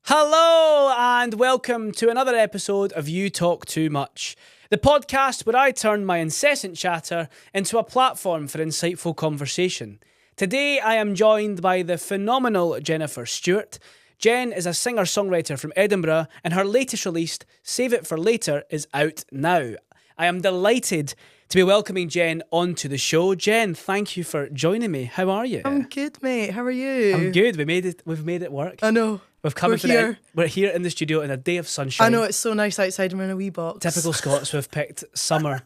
Hello and welcome to another episode of You Talk Too Much, the podcast where I turn my incessant chatter into a platform for insightful conversation. Today I am joined by the phenomenal Jennifer Stewart. Jen is a singer-songwriter from Edinburgh and her latest release, Save It For Later, is out now. I am delighted to be welcoming Jen onto the show. Jen, thank you for joining me. How are you? I'm good, mate. How are you? I'm good. We've made it work. I know. We're here in the studio in a day of sunshine. I know, it's so nice outside and we're in a wee box. Typical Scots who have picked summer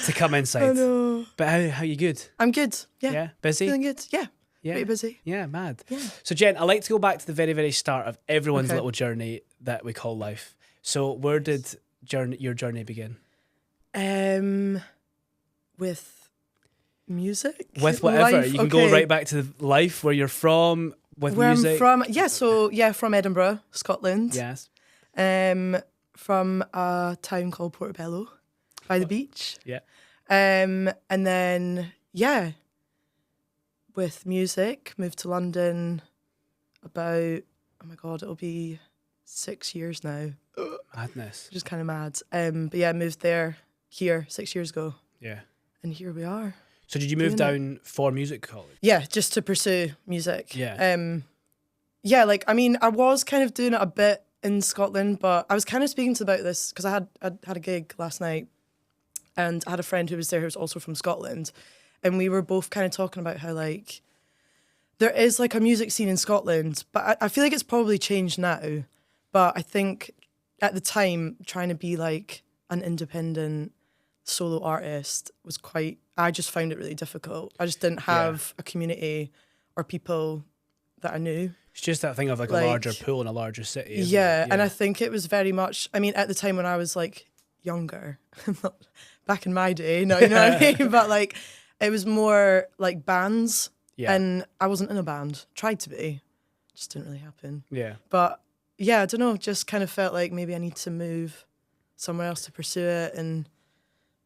to come inside. I know. But how you good? I'm good. Yeah. Yeah? Busy? Feeling good. Yeah. Pretty busy. Yeah, mad. Yeah. So Jen, I like to go back to the very, very start of everyone's little journey that we call life. So where did your journey begin? With music? With whatever. Life? You can go right back to life, where you're from, with where music. I'm from, from Edinburgh, Scotland. Yes. From a town called Portobello by the beach. Yeah. And then, with music, moved to London about, it'll be 6 years now. Madness. Which is kind of mad. But yeah, I moved here 6 years ago. Yeah. And here we are. So did you move down for music college? Yeah, just to pursue music. Yeah. I was kind of doing it a bit in Scotland, but I was kind of speaking to about this because I had a gig last night and I had a friend who was there who was also from Scotland. And we were both kind of talking about how, like, there is, like, a music scene in Scotland, but I feel like it's probably changed now. But I think at the time, trying to be, like, an independent solo artist was I just found it really difficult. I just didn't have a community or people that I knew. It's just that thing of, like a larger pool in a larger city. Isn't yeah, it? and I think it was very much, at the time when I was, like, younger, not back in my day, no, you know what I mean? But, like, it was more like bands, and I wasn't in a band. Tried to be, just didn't really happen. Yeah. But yeah, I don't know. Just kind of felt like maybe I need to move somewhere else to pursue it, and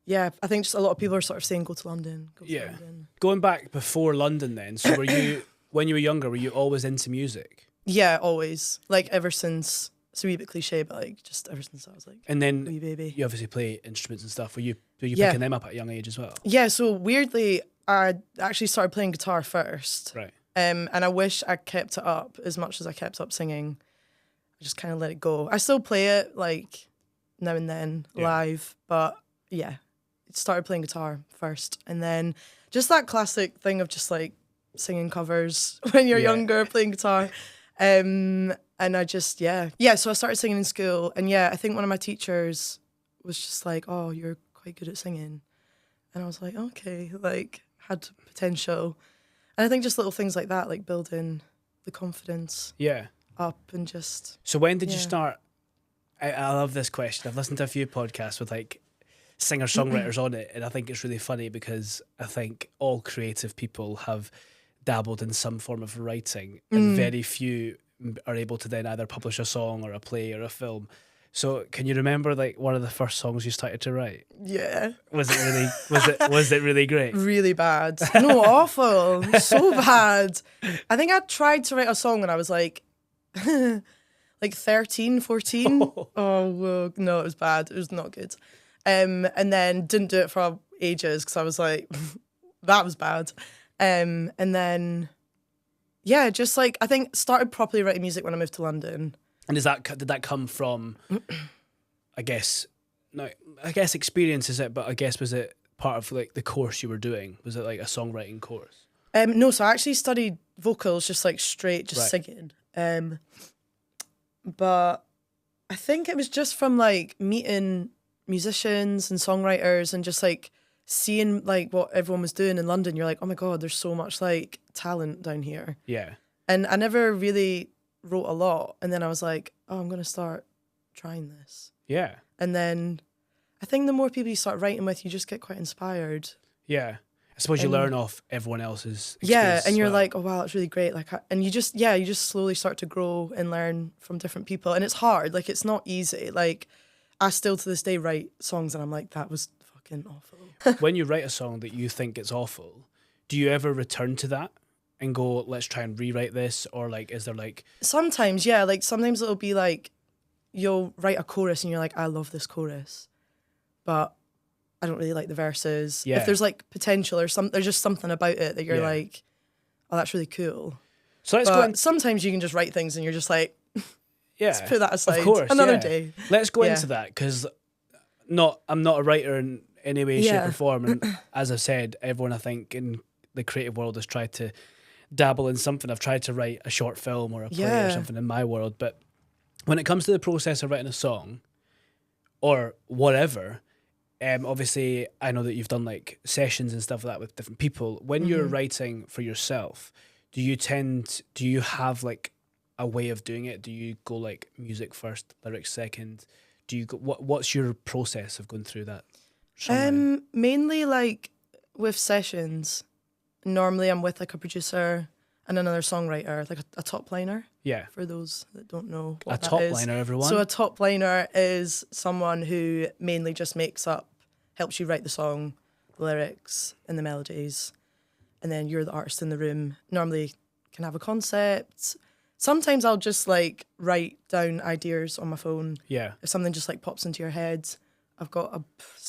yeah, I think just a lot of people are sort of saying go to London. Go to London. Going back before London, then. So were you when you were younger? Were you always into music? Yeah, always. Like ever since. It's a wee bit cliche, but like just ever since I was like and then wee baby. You obviously play instruments and stuff. Were you picking them up at a young age as well? Yeah, so weirdly, I actually started playing guitar first. Right. And I wish I kept it up as much as I kept up singing. I just kind of let it go. I still play it like now and then live, but yeah, started playing guitar first, and then just that classic thing of just like singing covers when you're younger, playing guitar. And I just, so I started singing in school. And I think one of my teachers was just like, oh, you're quite good at singing. And I was like, okay, like had potential. And I think just little things like that, like building the confidence up and just. So when did you start? I love this question. I've listened to a few podcasts with like singer-songwriters on it. And I think it's really funny because I think all creative people have dabbled in some form of writing and very few are able to then either publish a song or a play or a film. So can you remember like one of the first songs you started to write? Yeah. Was it really great? Really bad. No, awful. So bad. I think I tried to write a song when I was like 13, 14. Oh, well, no, it was bad. It was not good. And then didn't do it for ages because I was like, that was bad. And then just like I think started properly writing music when I moved to London. And did that come from? I guess experience is it, but I guess was it part of like the course you were doing? Was it like a songwriting course? No, so I actually studied vocals, just like straight, singing. But I think it was just from like meeting musicians and songwriters and just like seeing like what everyone was doing in London. You're like, oh my God, there's so much like talent down here. Yeah. And I never really wrote a lot. And then I was like, oh, I'm going to start trying this. Yeah. And then I think the more people you start writing with, you just get quite inspired. Yeah. I suppose you learn off everyone else's experience. Yeah, and you're like, oh wow, it's really great. Like, and you just slowly start to grow and learn from different people. And it's hard. Like, it's not easy. Like, I still to this day write songs and I'm like, that was fucking awful. When you write a song that you think it's awful, do you ever return to that? and go, let's try and rewrite this? Or like, is there like... Sometimes, yeah. Like sometimes it'll be like, you'll write a chorus and you're like, I love this chorus, but I don't really like the verses. Yeah. If there's like potential or there's just something about it that you're like, oh, that's really cool. So let's go in. Sometimes you can just write things and you're just like, Yeah, let's put that aside. of course, Another day. Let's go into that, because I'm not a writer in any way, shape or form. And as I said, everyone I think in the creative world has tried to dabble in something. I've tried to write a short film or a play or something in my world. But when it comes to the process of writing a song or whatever, obviously I know that you've done like sessions and stuff like that with different people. When you're writing for yourself, do you have like a way of doing it? Do you go like music first, lyrics second? Do you go, what's your process of going through that? Mainly like with sessions, normally I'm with like a producer and another songwriter, like a top liner. Yeah. For those that don't know what a top liner, everyone. So a top liner is someone who mainly just helps you write the song, the lyrics and the melodies. And then you're the artist in the room. Normally can have a concept. Sometimes I'll just like write down ideas on my phone. Yeah. If something just like pops into your head, I've got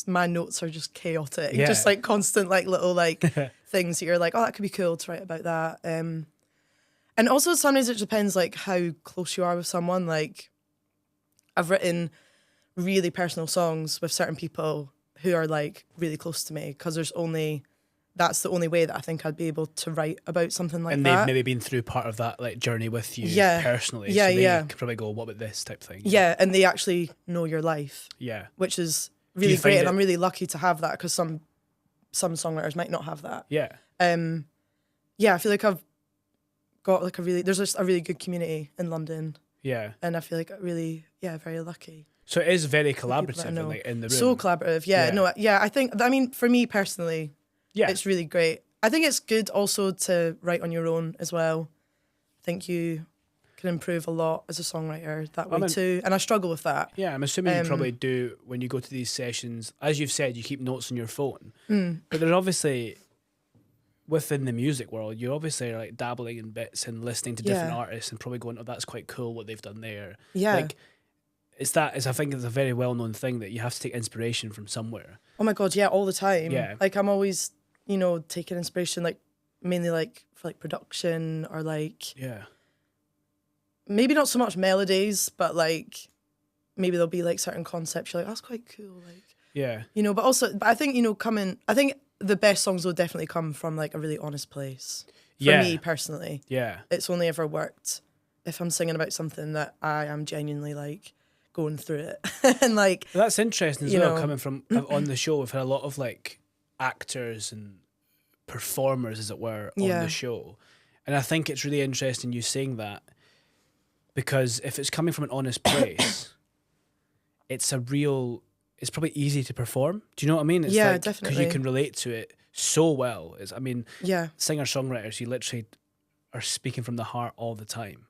my notes are just chaotic. Yeah. Just like constant like little like things that you're like, oh, that could be cool to write about that. And also sometimes it depends like how close you are with someone. Like I've written really personal songs with certain people who are like really close to me, because that's the only way that I think I'd be able to write about something like that. And they've maybe been through part of that like journey with you personally. Yeah, so they could probably go, what about this type thing? Yeah, and they actually know your life. Yeah. Which is really great, and I'm really lucky to have that, because some songwriters might not have that. Yeah. Yeah, I feel like I've got like there's just a really good community in London. Yeah. And I feel like very lucky. So it is very collaborative like in the room. So collaborative, I mean, for me personally, it's really great. I think it's good also to write on your own as well. I think you can improve a lot as a songwriter that way too. And I struggle with that. Yeah, I'm assuming you probably do when you go to these sessions. As you've said, you keep notes on your phone. But there's obviously, within the music world, you obviously are like dabbling in bits and listening to different artists and probably going, oh, that's quite cool what they've done there. Yeah. Like, I think it's a very well-known thing that you have to take inspiration from somewhere. Oh my God, yeah, all the time. Yeah. Like I'm always, taking inspiration, like mainly like for like production or like maybe not so much melodies, but like maybe there'll be like certain concepts you're like, that's quite cool, like but I think I think the best songs will definitely come from like a really honest place for me personally. Yeah, it's only ever worked if I'm singing about something that I am genuinely like going through it. And like that's interesting as well, coming from on the show. We've had a lot of like actors and performers, as it were, on the show, and I think it's really interesting you saying that, because if it's coming from an honest place, it's probably easy to perform. Do you know what I mean? It's like, definitely, because you can relate to it so well. Singer-songwriters, you literally are speaking from the heart all the time,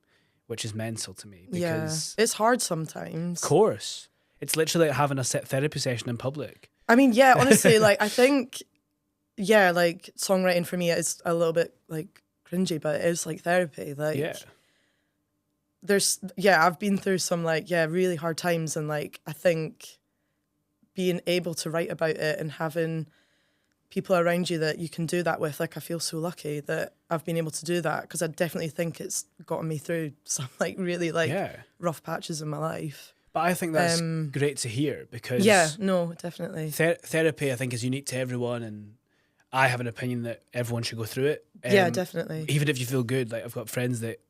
which is mental to me, because it's hard sometimes. Of course, it's literally like having a therapy session in public. I mean, honestly, like I think, like songwriting for me is a little bit like cringy, but it is like therapy. Like, I've been through some like really hard times, and like I think being able to write about it and having people around you that you can do that with, like I feel so lucky that I've been able to do that, because I definitely think it's gotten me through some like really like rough patches in my life. But I think that's great to hear, because definitely therapy I think is unique to everyone, and I have an opinion that everyone should go through it. Definitely. Even if you feel good, like I've got friends that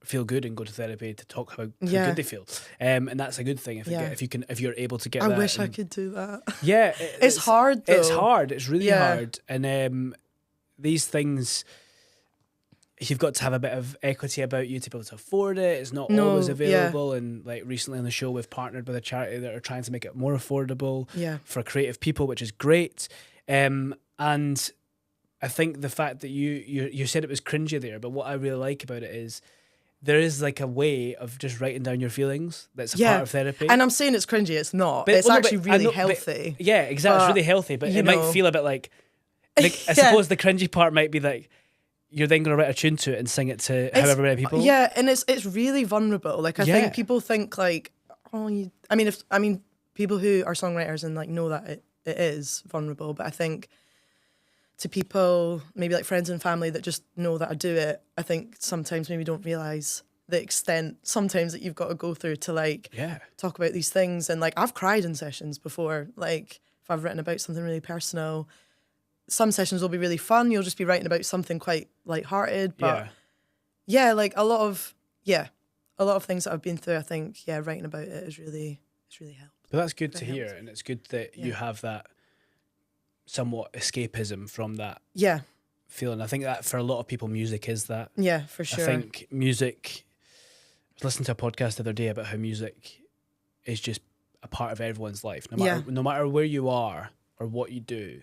feel good and go to therapy to talk about how good they feel, and that's a good thing if you're able to get I that. wish I could do that. It's hard though. It's hard, it's really hard, and these things, you've got to have a bit of equity about you to be able to afford it. It's not always available, and like recently on the show we've partnered with a charity that are trying to make it more affordable for creative people, which is great. And I think the fact that you said it was cringy there, but what I really like about it is there is like a way of just writing down your feelings that's a part of therapy. And I'm saying it's cringy, it's not. It's actually really healthy. Exactly, it's really healthy, but it might feel a bit like I suppose the cringy part might be like you're then going to write a tune to it and sing it to however many people. Yeah, and it's really vulnerable. Like I think people think like, oh, I mean people who are songwriters and like know that it is vulnerable, but I think to people maybe like friends and family that just know that I do it, I think sometimes maybe don't realise the extent sometimes that you've got to go through to like talk about these things. And like I've cried in sessions before, like if I've written about something really personal. Some sessions will be really fun, you'll just be writing about something quite lighthearted, but like a lot of things that I've been through, I think writing about it is really helped. But that's good to hear, and it's good that you have that somewhat escapism from that feeling. I think that for a lot of people, music is that. Yeah, for sure. I think music, I was listening to a podcast the other day about how music is just a part of everyone's life. No matter where you are or what you do,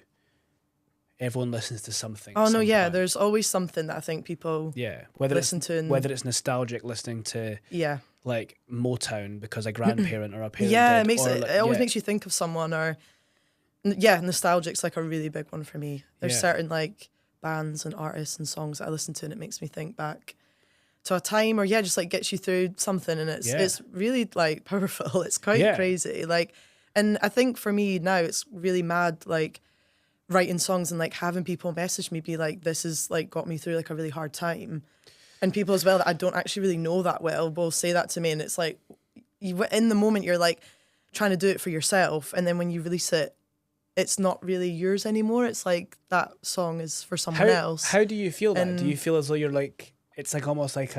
everyone listens to something. Oh, no, yeah. There's always something that I think people listen to. Whether it's nostalgic, listening to like Motown because a grandparent or a parent did, it always makes you think of someone. Or nostalgic's like a really big one for me. There's certain like bands and artists and songs that I listen to and it makes me think back to a time, or just like gets you through something, and it's really like powerful. It's quite crazy. Like, and I think for me now it's really mad like writing songs and like having people message me be like, this is like got me through like a really hard time. And people as well that I don't actually really know that well will say that to me, and it's like in the moment you're like trying to do it for yourself, and then when you release it, it's not really yours anymore. It's like that song is for someone else. How do you feel that? Do you feel as though you're like, it's like almost like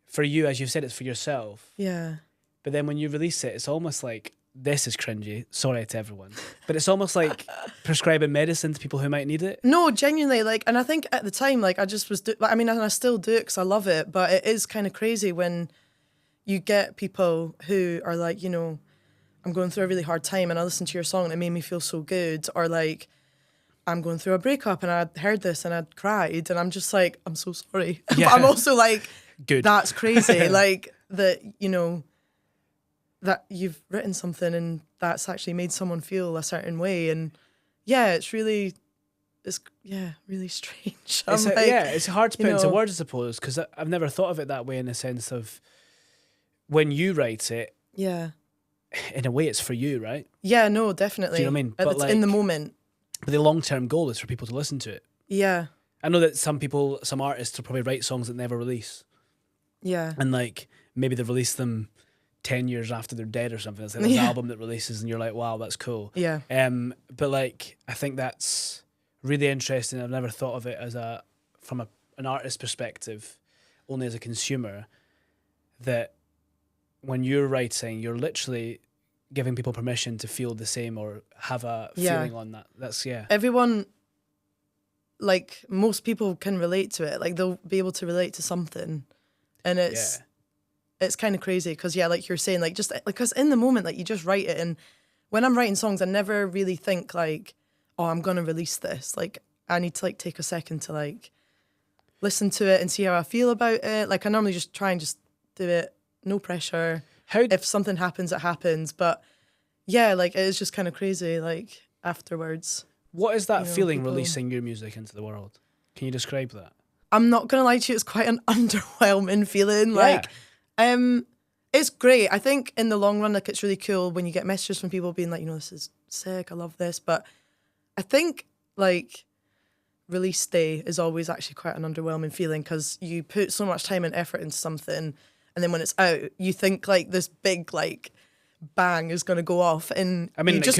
for you, as you've said, it's for yourself. Yeah. But then when you release it, it's almost like, this is cringy, sorry to everyone, but it's almost like prescribing medicine to people who might need it. No, genuinely, like, and I think at the time, like, I just was, and I still do it because I love it, but it is kind of crazy when you get people who are like, you know, I'm going through a really hard time and I listened to your song and it made me feel so good, or like, I'm going through a breakup and I heard this and I cried, and I'm just like, I'm so sorry. But I'm also like, good. That's crazy. Like, that, you know, that you've written something and that's actually made someone feel a certain way. And it's really strange. It's hard to put into words, I suppose, because I've never thought of it that way, in the sense of when you write it, in a way it's for you, right? Yeah, no, definitely. Do you know what I mean? But it's like, in the moment. But the long-term goal is for people to listen to it. Yeah. I know that some artists will probably write songs that never release. Yeah. And like, maybe they release them 10 years after they're dead or something. It's like this album that releases and you're like, wow, that's cool. Yeah. But like, I think that's really interesting. I've never thought of it as from an artist's perspective, only as a consumer, that when you're writing, you're literally giving people permission to feel the same or have a feeling on that. That's everyone, like, most people can relate to it. Like, they'll be able to relate to something, and it's kind of crazy because like you're saying, like, just because in the moment, like, you just write it. And when I'm writing songs, I never really think like, oh, I'm gonna release this. Like, I need to like take a second to like listen to it and see how I feel about it. Like, I normally just try and just do it, no pressure. If something happens, it happens. But like, it's just kind of crazy, like, afterwards. What is that feeling, releasing your music into the world? Can you describe that? I'm not gonna lie to you, it's quite an underwhelming feeling. Like, it's great. I think in the long run, like, it's really cool when you get messages from people being like, you know, this is sick, I love this. But I think like release day is always actually quite an underwhelming feeling, because you put so much time and effort into something, and then when it's out, you think like this big like bang is going to go off, and I mean, you just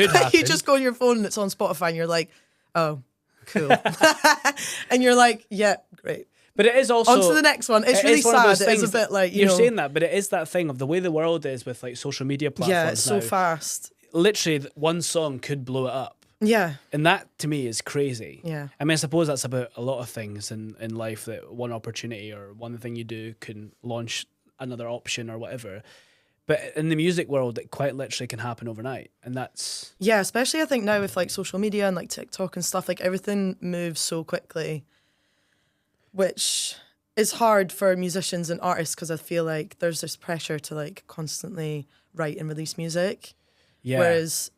go on your phone and it's on Spotify and you're like, oh, cool. And you're like, yeah, great. But it is also... On to the next one. It's really sad. It is a bit like, you're saying that, but it is that thing of the way the world is with like social media platforms. Yeah, it's so now. fast. Literally, one song could blow it up. Yeah. And that, to me, is crazy. Yeah. I mean, I suppose that's about a lot of things in life, that one opportunity or one thing you do can launch another option or whatever. But in the music world, it quite literally can happen overnight. And that's... Yeah, especially I think now with like social media and like TikTok and stuff, like everything moves so quickly, which is hard for musicians and artists, because I feel like there's this pressure to like constantly write and release music. Yeah. Whereas...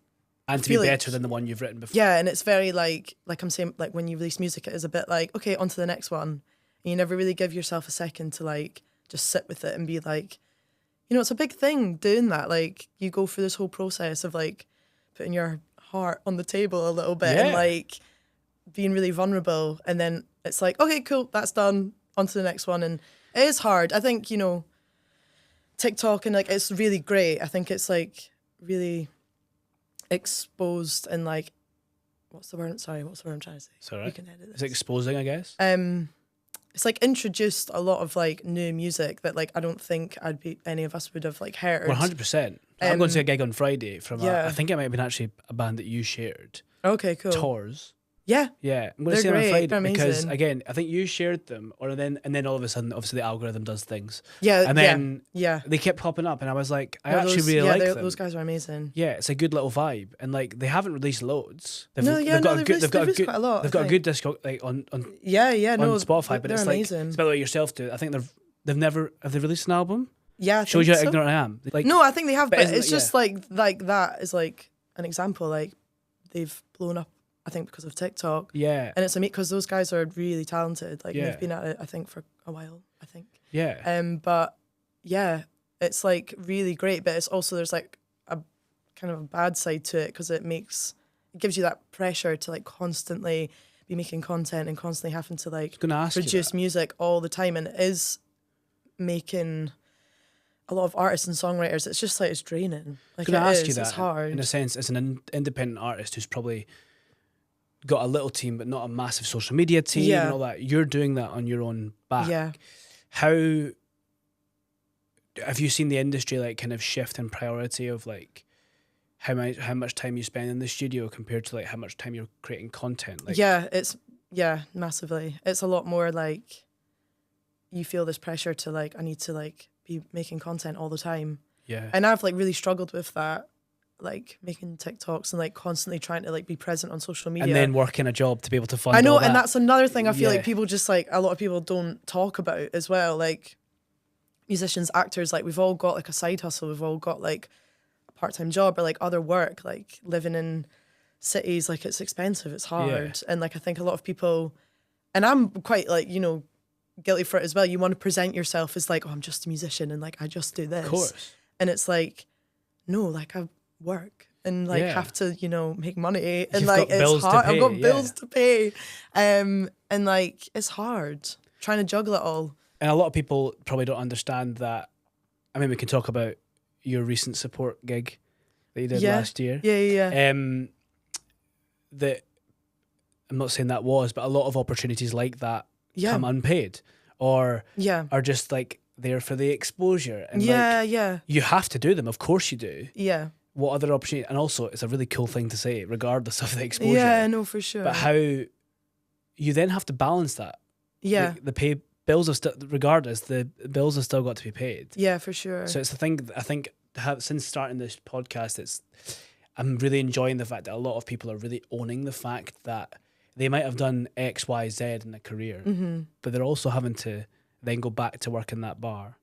And to be better than the one you've written before. Yeah, and it's very like I'm saying, like when you release music, it is a bit like, okay, on to the next one. And you never really give yourself a second to like just sit with it and be like, you know, it's a big thing doing that. Like you go through this whole process of like putting your heart on the table a little bit and like being really vulnerable, and then it's like, okay, cool, that's done, on to the next one. And it is hard. I think, you know, TikTok and like it's really great. I think it's like really exposed and like what's the word I'm trying to say? Sorry. You can edit this. It's exposing, I guess. It's like introduced a lot of like new music that like I don't think any of us would have like heard. 100%. I'm going to a gig on Friday from I think it might have been actually a band that you shared. Okay, cool. Tours. Yeah. Yeah. I'm going to see them on Friday because again, I think you shared them and then all of a sudden obviously the algorithm does things. Yeah. And then yeah. they kept popping up and I was like, I actually really like them. Those guys are amazing. Yeah, it's a good little vibe. And like they haven't released loads. They've released quite a lot. They've got a good disco like on Spotify, but it's amazing. Like it's about what yourself do. I think have they released an album? Yeah. Shows you how ignorant I am. Like, no, I think they have, but it's just like that is like an example. Like they've blown up, I think, because of TikTok. Yeah. And it's because those guys are really talented. Like they've been at it, I think, for a while, I think. Yeah. But yeah, it's like really great, but it's also there's like a kind of a bad side to it because it gives you that pressure to like constantly be making content and constantly having to like produce music all the time, and it is making a lot of artists and songwriters, it's just like it's draining. Like it's hard. In a sense, as an independent artist who's probably got a little team but not a massive social media team and all that, you're doing that on your own back. Yeah. How have you seen the industry like kind of shift in priority of like how much time you spend in the studio compared to like how much time you're creating content? Like massively. It's a lot more like you feel this pressure to like I need to like be making content all the time. Yeah. And I've like really struggled with that, like making TikToks and like constantly trying to like be present on social media. And then working a job to be able to fund I know, all that. and that's another thing I feel like people just like, a lot of people don't talk about as well. Like musicians, actors, like we've all got like a side hustle. We've all got like a part-time job or like other work, like living in cities, like it's expensive, it's hard. Yeah. And like I think a lot of people, and I'm quite like, you know, guilty for it as well. You want to present yourself as like, oh, I'm just a musician and like I just do this. Of course. And it's like, no, like I work and like have to, you know, make money and like it's hard. I've got bills to pay. And like it's hard trying to juggle it all. And a lot of people probably don't understand that. I mean, we can talk about your recent support gig that you did last year. Yeah. That I'm not saying that was, but a lot of opportunities like that come unpaid or are just like there for the exposure. And you have to do them. Of course you do. Yeah. What other opportunity? And also, it's a really cool thing to say, regardless of the exposure. Yeah, no, for sure. But how you then have to balance that. Yeah. The pay bills are still, regardless, the bills have still got to be paid. Yeah, for sure. So it's the thing. I think since starting this podcast, I'm really enjoying the fact that a lot of people are really owning the fact that they might have done X, Y, Z in a career, but they're also having to then go back to work in that bar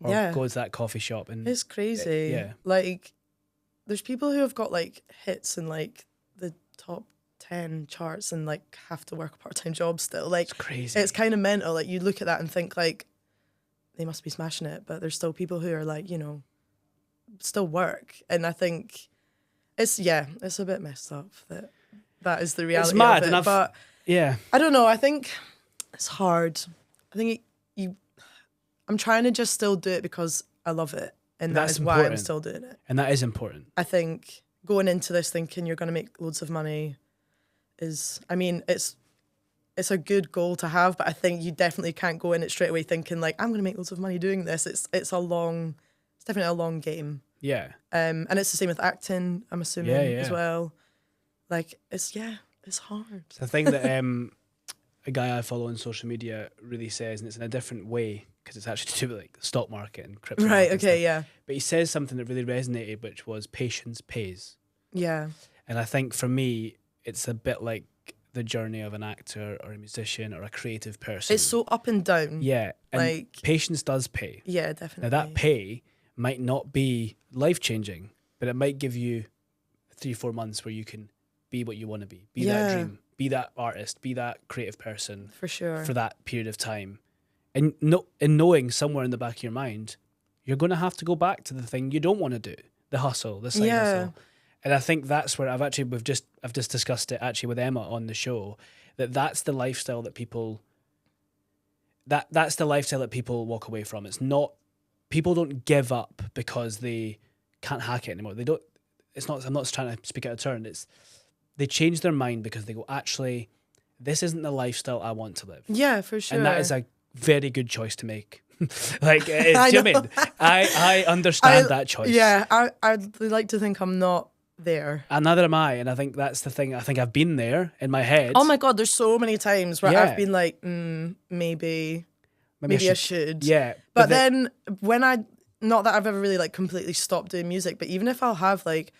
or go to that coffee shop. And it's crazy. Like, there's people who have got like hits in like the top 10 charts and like have to work a part-time job still. Like, it's crazy. It's kind of mental. Like, you look at that and think like they must be smashing it, but there's still people who are like, you know, still work. And I think it's a bit messed up that is the reality. It's mad, of it. But I don't know. I think it's hard. I think I'm trying to just still do it because I love it, and that is why I'm still doing it. And that is important. I think going into this thinking you're going to make loads of money is, I mean, it's a good goal to have, but I think you definitely can't go in it straight away thinking like I'm going to make loads of money doing this. It's definitely a long game. Yeah. And it's the same with acting, I'm assuming, as well. Like, it's hard. It's the thing that a guy I follow on social media really says, and it's in a different way because it's actually to do with like the stock market and crypto. Right, okay, yeah. But he says something that really resonated, which was patience pays. Yeah. And I think for me, it's a bit like the journey of an actor or a musician or a creative person. It's so up and down. Yeah. And like, patience does pay. Yeah, definitely. Now that pay might not be life-changing, but it might give you 3-4 months where you can be what you want to be that dream, be that artist, be that creative person for sure for that period of time. And in knowing somewhere in the back of your mind, you're going to have to go back to the thing you don't want to do, the hustle, the side hustle. And I think that's where I've just discussed it actually with Emma on the show, that's the lifestyle that people walk away from. It's not, people don't give up because they can't hack it anymore. They don't, it's not, I'm not trying to speak out of turn. It's, they change their mind because they go, actually, this isn't the lifestyle I want to live. Yeah, for sure. And that is a very good choice to make. Like, it is, do you know what I mean? I understand that choice. Yeah, I'd like to think I'm not there. And neither am I. And I think that's the thing. I think I've been there in my head. Oh my God, there's so many times where I've been like, maybe I should. Yeah. But then when not that I've ever really like completely stopped doing music, but even if I'll have like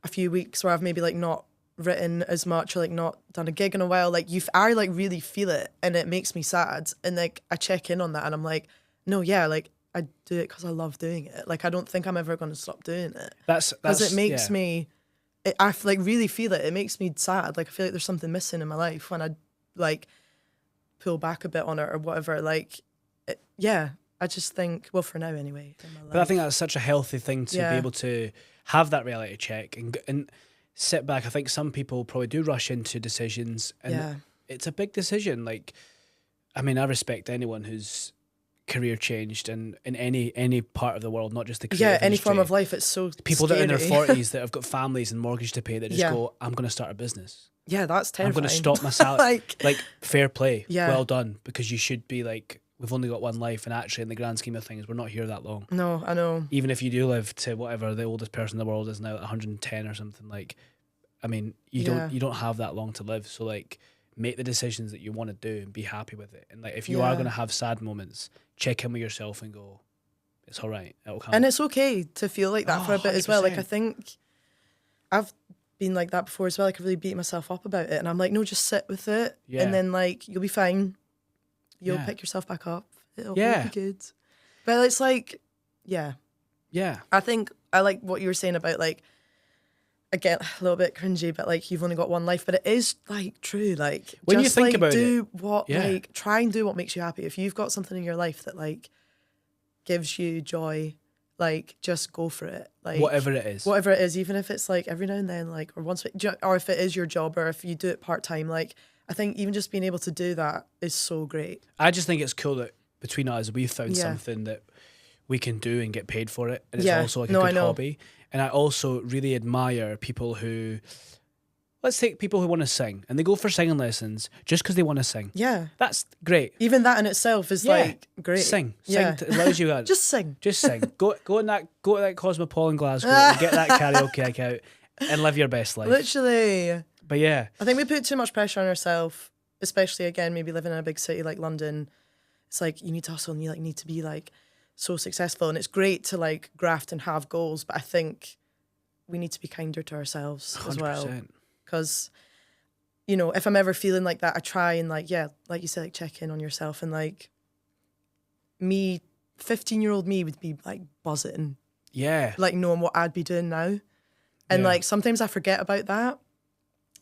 a few weeks where I've maybe like not written as much or like not done a gig in a while, like I like really feel it and it makes me sad, and like I check in on that and I'm like, no, yeah, like I do it because I love doing it. Like I don't think I'm ever going to stop doing it. That's because it makes me, I like really feel it. It makes me sad. Like I feel like there's something missing in my life when I like pull back a bit on it or whatever. Like, I just think, well, for now anyway. In my life. But I think that's such a healthy thing to be able to have that reality check and sit back. I think some people probably do rush into decisions, and it's a big decision. Like, I mean, I respect anyone whose career changed and in any part of the world, not just the creative any industry. form of life. It's so people scary. that are in their 40s that have got families and mortgage to pay that just go, I'm going to start a business. Yeah, that's terrifying. I'm going to stop my salary. like fair play. Yeah. Well done, because you should be like, we've only got one life, and actually in the grand scheme of things, we're not here that long. No, I know. Even if you do live to whatever the oldest person in the world is now, 110 or something, like, I mean, you don't have that long to live. So like, make the decisions that you want to do and be happy with it. And like, if you are going to have sad moments, check in with yourself and go, it's all right, it'll come. And it's okay to feel like that for a bit 100%. As well. Like I think I've been like that before as well. Like I really beat myself up about it, and I'm like, no, just sit with it, and then like you'll be fine. You'll pick yourself back up. It'll be good. But it's like, yeah. I think I like what you were saying about like, again, a little bit cringy, but like you've only got one life. But it is like true. Like when just you think like about do it, what like try and do what makes you happy. If you've got something in your life that like gives you joy, like just go for it. Like whatever it is, even if it's like every now and then, like, or once, or if it is your job, or if you do it part-time, like I think even just being able to do that is so great. I just think it's cool that between us we've found something that we can do and get paid for it, and it's also like a good hobby. And I also really admire people who, let's take people who want to sing and they go for singing lessons just because they want to sing. Yeah, that's great. Even that in itself is like great. Sing allows you that. Just sing. Go to that Cosmopol in Glasgow and get that karaoke gig out and live your best life. Literally. But yeah, I think we put too much pressure on ourselves, especially again maybe living in a big city like London. It's like you need to hustle and you like need to be like so successful, and it's great to like graft and have goals, but I think we need to be kinder to ourselves 100%. As well, because you know, if I'm ever feeling like that, I try and like like you said, like check in on yourself, and like me, 15-year-old me would be like buzzing, like knowing what I'd be doing now, and like sometimes I forget about that,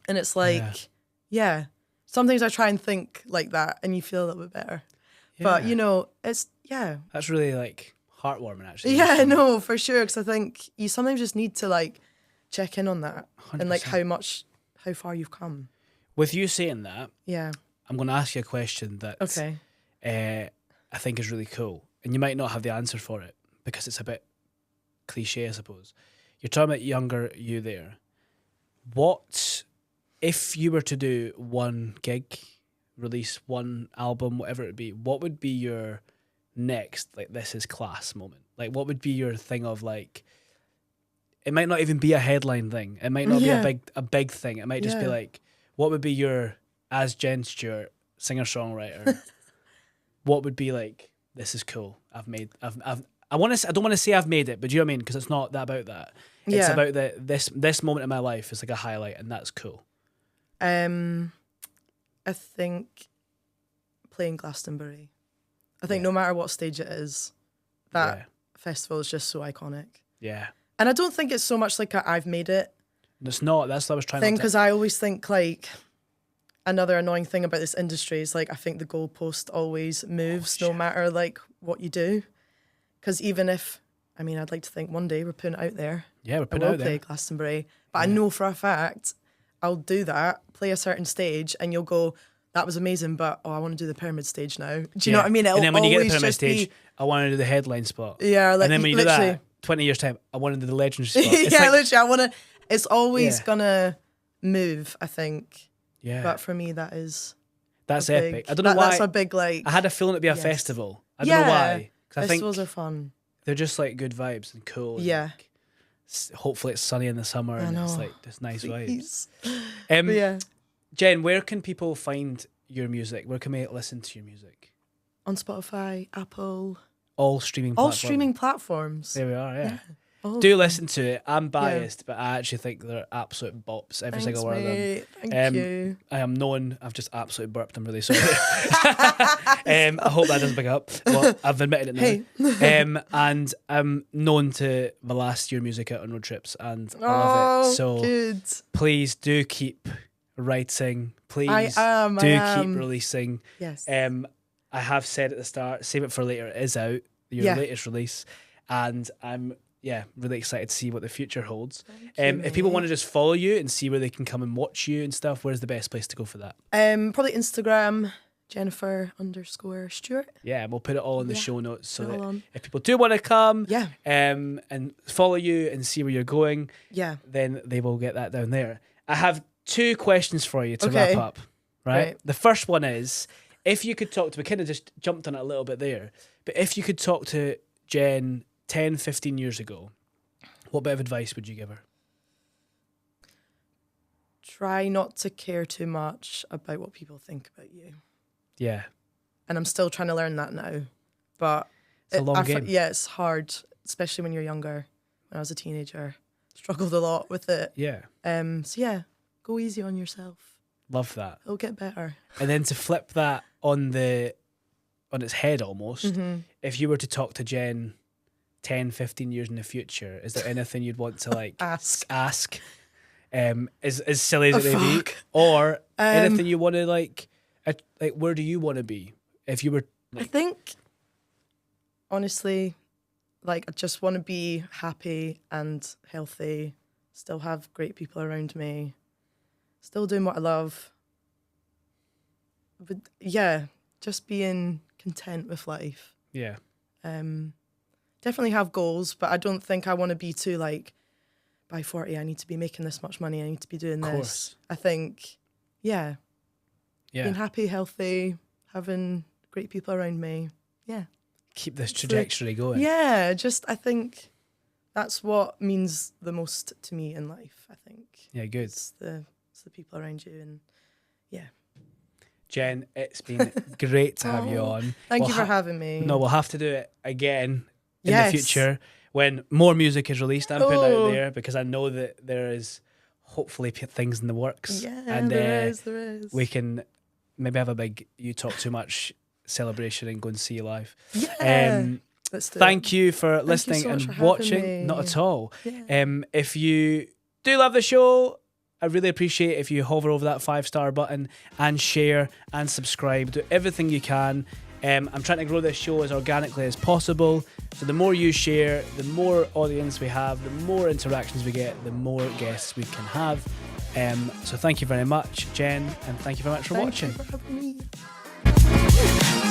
and it's like sometimes I try and think like that, and you feel a little bit better, but you know, it's that's really like heartwarming actually. Yeah, no, for sure, because I think you sometimes just need to like check in on that 100%. And like how far you've come. With you saying that, I'm going to ask you a question that I think is really cool, and you might not have the answer for it because it's a bit cliche, I suppose. You're talking about younger you there. What if you were to do one gig, release one album, whatever it would be, what would be your next, like, this is class moment? Like, what would be your thing of like, it might not even be a headline thing, it might not be a big thing, it might just be like, what would be your, as Jen Stewart, singer-songwriter, what would be like, this is cool, I don't want to say I've made it, but do you know what I mean? Because it's not that about that. It's about this moment in my life is like a highlight, and that's cool. I think playing Glastonbury. I think no matter what stage it is, that festival is just so iconic. Yeah. And I don't think it's so much like I've made it. It's not. That's what I was trying to think, because I always think like another annoying thing about this industry is like I think the goalpost always moves no matter like what you do. Because even if, I mean, I'd like to think one day we're putting it out there. Yeah, we're I putting it will out play there. Glastonbury, but I know for a fact I'll do that, play a certain stage, and you'll go, that was amazing, but I want to do the pyramid stage now. Do you know what I mean? It'll and then when you get the always pyramid just stage, I want to do the headline spot. Yeah, like and then when you do literally. that, 20 years time, I want to do the legendary spot. It's yeah, like, literally, I want to. It's always gonna move, I think. yeah, But for me, that's epic. I don't know why. That's a big like. I had a feeling it'd be a Yes. festival. I don't know why. 'Cause I think Festivals are fun. they're just like good vibes and cool. And Yeah. like, hopefully it's sunny in the summer and it's know. like just nice vibes. Please. Um, But yeah, Jen, where can people find your music? Where can they listen to your music? on Spotify, Apple, All streaming all platforms. streaming platforms. There we are, yeah. All Do of listen to it. I'm biased, but I actually think they're absolute bops, every Thanks, single one of them. mate. Thank you. I am known. I've just absolutely burped. I'm really sorry. I hope that doesn't pick up. Well, I've admitted it now. Hey. And I'm known to blast your music out on road trips, and I love it. So good. please do keep writing. Please I am. keep releasing. Yes. I have said at the start, save it for later. It is out. Your Yeah. latest release, and I'm really excited to see what the future holds. Thank you, If people mate. want to just follow you and see where they can come and watch you and stuff, where's the best place to go for that? Probably Instagram, Jennifer_Stewart. Yeah, we'll put it all in the Yeah, show notes so put it all that on. if people do want to come, Yeah. and follow you and see where you're going, Yeah. then they will get that down there. I have 2 questions for you to Okay. wrap up. Right? Right. The first one is, if you could talk to, we kind of just jumped on it a little bit there, but if you could talk to Jen 10, 15 years ago, what bit of advice would you give her? Try not to care too much about what people think about you. Yeah. And I'm still trying to learn that now. But It's a long game. Yeah, it's hard, especially when you're younger. When I was a teenager, struggled a lot with it. Yeah. So yeah, go easy on yourself. Love that. It'll get better. And then to flip that on its head almost, Mm-hmm. if you were to talk to Jen 10, 15 years in the future, is there anything you'd want to like Ask. as silly as it may be, Fuck. or anything you want to like where do you want to be if you were I think, honestly, like I just want to be happy and healthy, still have great people around me, still doing what I love. But yeah, just being content with life. yeah Definitely have goals, but I don't think I want to be too like, by 40 I need to be making this much money, I need to be doing Of this. course. I think, being yeah happy, healthy, having great people around me. Yeah. keep this trajectory going. Yeah, just I think that's what means the most to me in life. I think Yeah, good. it's the people around you, and yeah. Jen, it's been great to have you on. Thank We'll you for having me. No, we'll have to do it again in Yes. the future when more music is released. I'm putting it out Oh. there because I know that there is hopefully things in the works. Yeah, and there is. we can maybe have a big You Talk Too Much celebration and go and see you live. Yeah. Let's do Thank it. you for Thank you listening so much and for having watching. me. Not at all. Yeah. If you do love the show, I really appreciate if you hover over that 5-star button and share and subscribe. Do everything you can. I'm trying to grow this show as organically as possible. So the more you share, the more audience we have, the more interactions we get, the more guests we can have. So thank you very much, Jen, and thank you very much for watching. Thank you for having me.